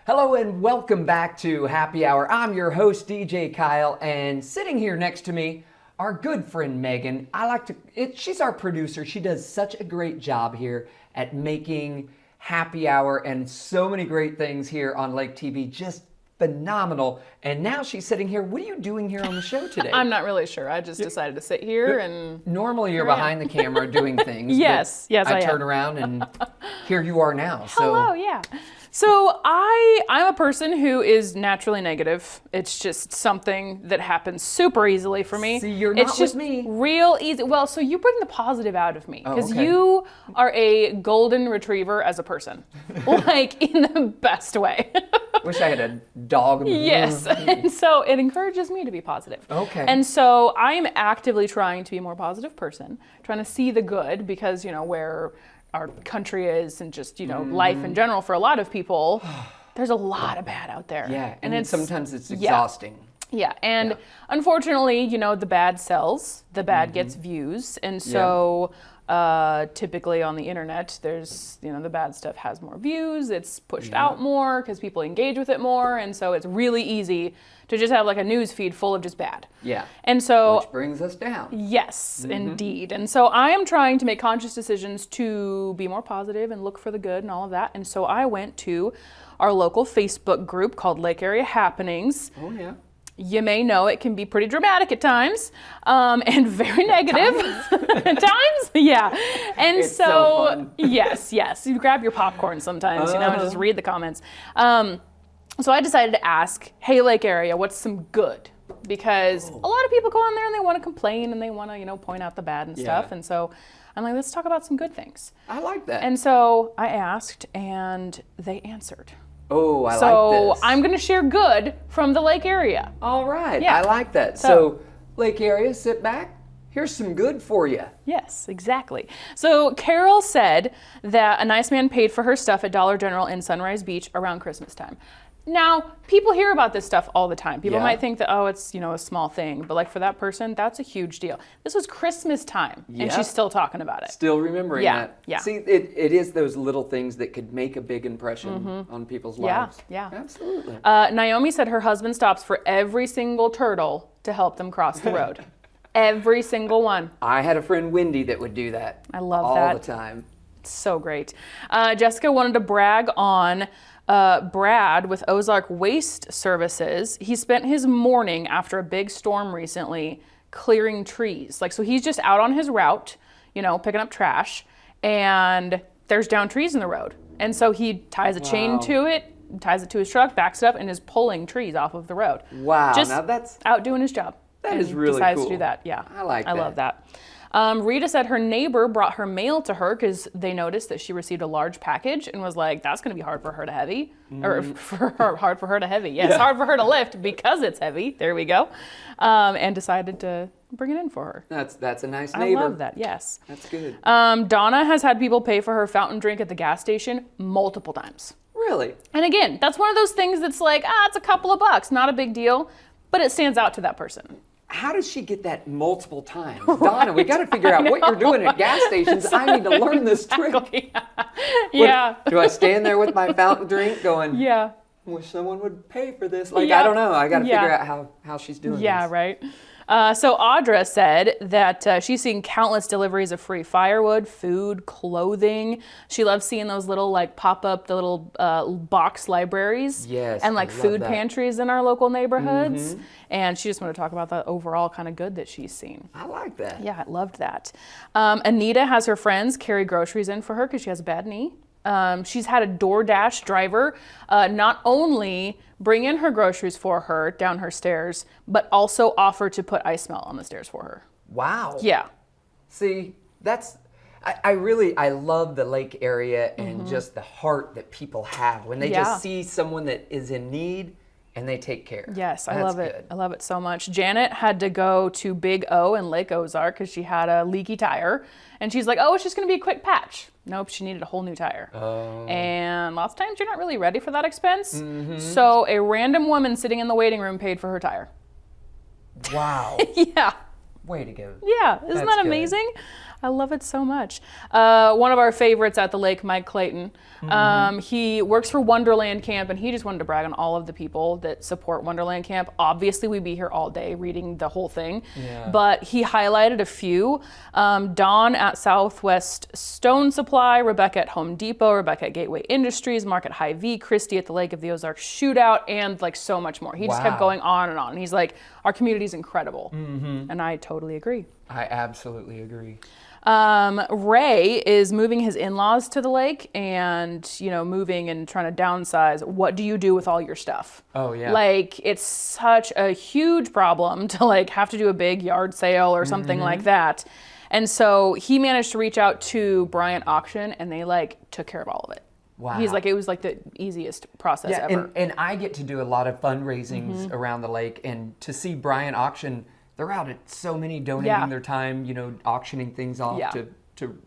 Hello and welcome back to Happy Hour. I'm your host, DJ Kyle, and sitting here next to me, our good friend Megan. She's our producer. She does such a great job here at making Happy Hour and so many great things here on Lake TV. Just phenomenal. And now she's sitting here. What are you doing here on the show today? I'm not really sure. I just decided to sit here and... Normally you're behind the camera doing things. Yes, I turn around and here you are now. Hello, yeah. So I'm a person who is naturally negative. It's just something that happens super easily for me. See, you're not it's just with me. Real easy. Well, so you bring the positive out of me because okay. you are a golden retriever as a person, like in the best way. Wish I had a dog. Yes, and so it encourages me to be positive. Okay. And so I'm actively trying to be a more positive person, trying to see the good because, you know, where our country is and just, you know, life in general for a lot of people, there's a lot of bad out there. Yeah, and sometimes it's exhausting. Yeah, and unfortunately, you know, the bad sells, the bad gets views, and so typically on the internet, there's, you know, the bad stuff has more views, it's pushed out more because people engage with it more, and so it's really easy to just have like a news feed full of just bad. Yeah. And so... Which brings us down. Yes, indeed. And so I am trying to make conscious decisions to be more positive and look for the good and all of that. And so I went to our local Facebook group called Lake Area Happenings. Oh, yeah. You may know it can be pretty dramatic at times and very negative. At times? Yeah. And it's so fun. yes. You grab your popcorn sometimes, you know, and just read the comments. So I decided to ask, hey, Lake Area, what's some good? Because a lot of people go on there and they want to complain and they want to, you know, point out the bad and stuff. And so I'm like, let's talk about some good things. I like that. And so I asked and they answered. Oh, I like this. So I'm going to share good from the Lake Area. All right. Yeah. I like that. So Lake Area, sit back. Here's some good for you. Yes, exactly. So Carol said that a nice man paid for her stuff at Dollar General in Sunrise Beach around Christmas time. Now, people hear about this stuff all the time. People might think that, oh, it's, you know, a small thing. But like for that person, that's a huge deal. This was Christmas time, and she's still talking about it. Still remembering that. Yeah. See, it is those little things that could make a big impression on people's lives. Yeah. Absolutely. Naomi said her husband stops for every single turtle to help them cross the road. Every single one. I had a friend, Wendy, that would do that. I love all that. the time. It's so great. Jessica wanted to brag on Brad with Ozarks Waste Services. He spent his morning after a big storm recently clearing trees. Like, so he's just out on his route, you know, picking up trash, and there's down trees in the road. And so he ties a chain to it, ties it to his truck, backs it up, and is pulling trees off of the road. Wow. Just now that's out doing his job. That is really decides cool. to do that. Yeah. I like that. I love that. Rita said her neighbor brought her mail to her because they noticed that she received a large package and was like, that's going to be hard for her to heavy. Or hard for her to heavy. Yes, hard for her to lift because it's heavy. There we go. And decided to bring it in for her. That's a nice neighbor. I love that, yes. That's good. Donna has had people pay for her fountain drink at the gas station multiple times. Really? And again, that's one of those things that's like, it's a couple of bucks, not a big deal, but it stands out to that person. How does she get that multiple times? Donna, we got to figure out what you're doing at gas stations. I need to learn this trick. Yeah. Do I stand there with my fountain drink going, Yeah. wish someone would pay for this? Like, I don't know. I got to figure out how she's doing this. Yeah, right. So Audra said that she's seen countless deliveries of free firewood, food, clothing. She loves seeing those little like pop up, the little box libraries, and like food pantries in our local neighborhoods. And she just wanted to talk about the overall kind of good that she's seen. I like that. Yeah, I loved that. Anita has her friends carry groceries in for her because she has a bad knee. She's had a DoorDash driver not only bring in her groceries for her down her stairs, but also offer to put ice melt on the stairs for her. Wow. Yeah. See, I love the lake area and just the heart that people have when they just see someone that is in need and they take care. Yes, I love it. I love it so much. Janet had to go to Big O in Lake Ozark because she had a leaky tire. And she's like, oh, it's just going to be a quick patch. Nope, she needed a whole new tire. Oh. And lots of times you're not really ready for that expense. So a random woman sitting in the waiting room paid for her tire. Wow. Yeah. Way to go. Yeah, isn't That's that amazing? I love it so much. One of our favorites at the lake, Mike Clayton. He works for Wonderland Camp, and he just wanted to brag on all of the people that support Wonderland Camp. Obviously, we'd be here all day reading the whole thing, but he highlighted a few. Dawn at Southwest Stone Supply, Rebecca at Home Depot, Rebecca at Gateway Industries, Mark at Hy-Vee, Christy at the Lake of the Ozarks Shootout, and like so much more. He just kept going on and on. And he's like, our community is incredible. And I totally agree. I absolutely agree. Ray is moving his in-laws to the lake and, moving and trying to downsize. What do you do with all your stuff? Oh, yeah. Like, it's such a huge problem to like have to do a big yard sale or something like that. And so he managed to reach out to Bryant Auction, and they like took care of all of it. Wow. He's like, it was like the easiest process ever. And I get to do a lot of fundraisings around the lake, and to see Bryant Auction, they're out at so many donating their time, auctioning things off to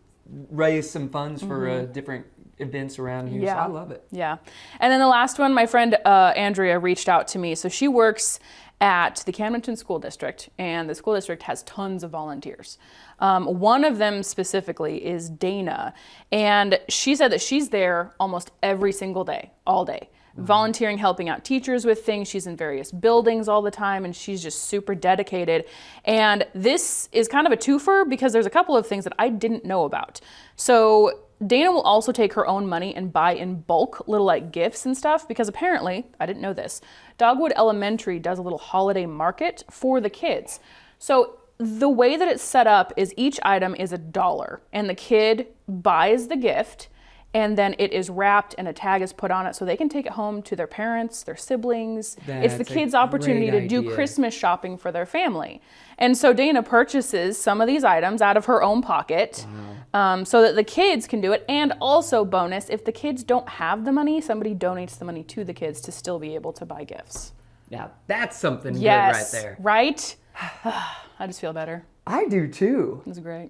raise some funds for different events around here. So I love it. Yeah. And then the last one, my friend Andrea reached out to me. So she works at the Camdenton School District, and the school district has tons of volunteers. One of them specifically is Dana, and she said that she's there almost every single day, all day. Volunteering, helping out teachers with things. She's in various buildings all the time, and she's just super dedicated. And this is kind of a twofer because there's a couple of things that I didn't know about. So Dana will also take her own money and buy in bulk little like gifts and stuff, because apparently, I didn't know this, Dogwood Elementary does a little holiday market for the kids. So the way that it's set up is each item is $1, and the kid buys the gift, and then it is wrapped and a tag is put on it so they can take it home to their parents, their siblings. It's the kids' opportunity to do Christmas shopping for their family. And so Dana purchases some of these items out of her own pocket so that the kids can do it. And also, bonus, if the kids don't have the money, somebody donates the money to the kids to still be able to buy gifts. Now, that's something good right there. Right? I just feel better. I do too. It was great.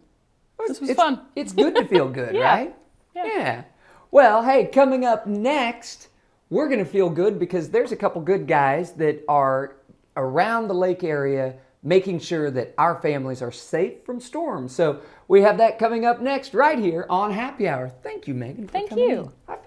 This was fun. It's good to feel good, right? Yeah. Well, hey, coming up next, we're going to feel good because there's a couple good guys that are around the lake area making sure that our families are safe from storms. So we have that coming up next right here on Happy Hour. Thank you, Megan. Thank you. High